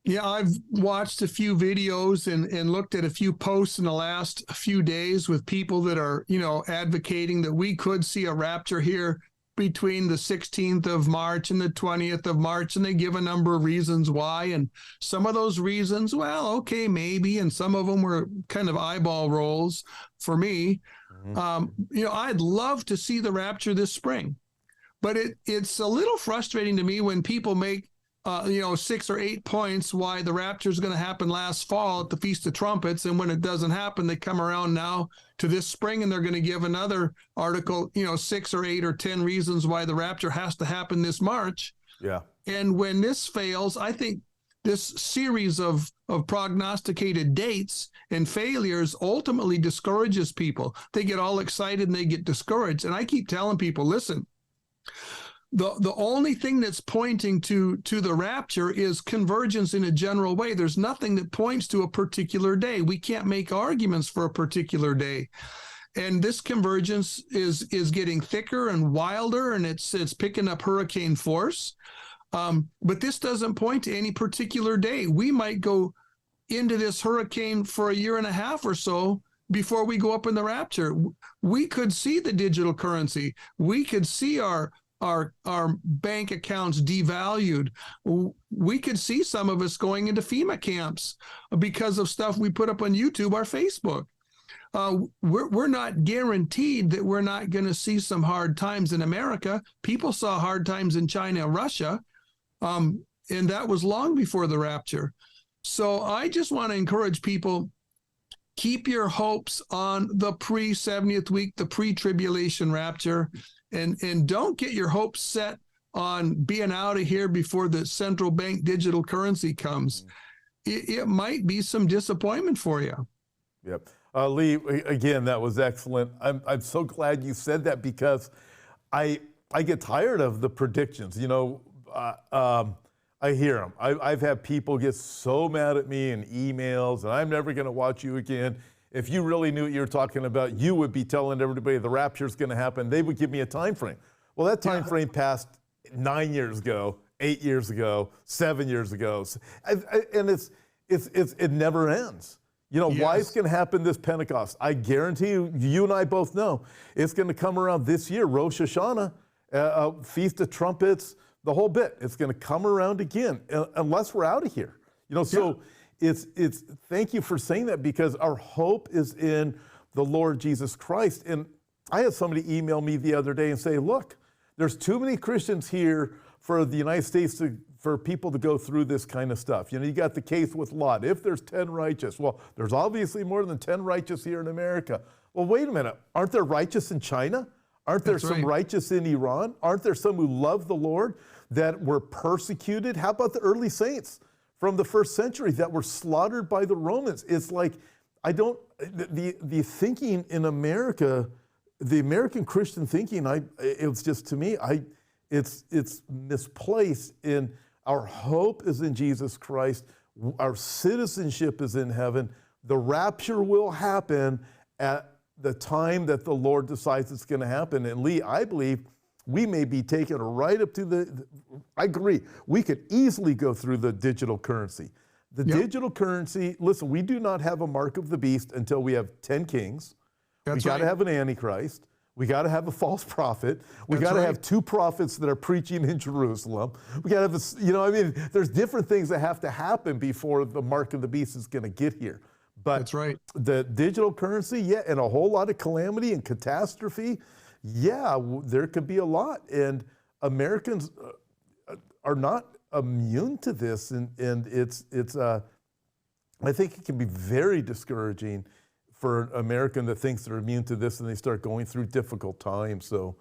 Yeah, I've watched a few videos and looked at a few posts in the last few days with people that are, advocating that we could see a rapture here between the 16th of March and the 20th of March. And they give a number of reasons why. And some of those reasons, well, okay, maybe. And some of them were kind of eyeball rolls for me. Mhm. I'd love to see the rapture this spring. But it's a little frustrating to me when people make 6 or 8 points why the rapture is going to happen last fall at the Feast of Trumpets, and when it doesn't happen, they come around now to this spring and they're going to give another article, 6 or 8 or 10 reasons why the rapture has to happen this March. Yeah. And when this fails, I think this series of prognosticated dates and failures ultimately discourages people. They get all excited and they get discouraged. And I keep telling people, listen, the only thing that's pointing to the rapture is convergence in a general way. There's nothing that points to a particular day. We can't make arguments for a particular day. And this convergence is getting thicker and wilder, and it's picking up hurricane force. But this doesn't point to any particular day. We might go into this hurricane for a year and a half or so before we go up in the rapture. We could see the digital currency. We could see our bank accounts devalued. We could see some of us going into FEMA camps because of stuff we put up on YouTube or Facebook. We're not guaranteed that we're not going to see some hard times in America. People saw hard times in China and Russia, and that was long before the rapture. So I just want to encourage people, keep your hopes on the pre-70th week, the pre-tribulation rapture. And don't get your hopes set on being out of here before the central bank digital currency comes. It might be some disappointment for you. Yep. Lee, again, that was excellent. I'm so glad you said that, because I get tired of the predictions. I hear them. I've had people get so mad at me in emails, and I'm never going to watch you again. If you really knew what you were talking about, you would be telling everybody the rapture is going to happen. They would give me a time frame. Well, that time frame passed 9 years ago, 8 years ago, 7 years ago, and it never ends. Why it's going to happen this Pentecost? I guarantee you, you and I both know, it's going to come around this year. Rosh Hashanah, Feast of Trumpets, the whole bit. It's going to come around again, unless we're out of here. So. It's thank you for saying that, because our hope is in the Lord Jesus Christ. And I had somebody email me the other day and say, look, there's too many Christians here for the United States for people to go through this kind of stuff. You got the case with Lot. If there's 10 righteous, well, there's obviously more than 10 righteous here in America. Well, wait a minute. Aren't there righteous in China? Aren't there some righteous in Iran? Aren't there some who love the Lord that were persecuted? How about the early saints from the first century that were slaughtered by the Romans? It's like, the thinking in America, the American Christian thinking, it's just, to me, it's misplaced. In our hope is in Jesus Christ. Our citizenship is in heaven. The rapture will happen at the time that the Lord decides it's going to happen. And Lee, I believe we may be taken right up to I agree, we could easily go through the digital currency. The digital currency, listen, we do not have a mark of the beast until we have 10 kings. We got to have an Antichrist. We got to have a false prophet. We got to have 2 prophets that are preaching in Jerusalem. We got to have there's different things that have to happen before the mark of the beast is going to get here. But the digital currency, and a whole lot of calamity and catastrophe. There could be a lot, and Americans are not immune to this, and it's I think it can be very discouraging for an American that thinks they're immune to this, and they start going through difficult times. So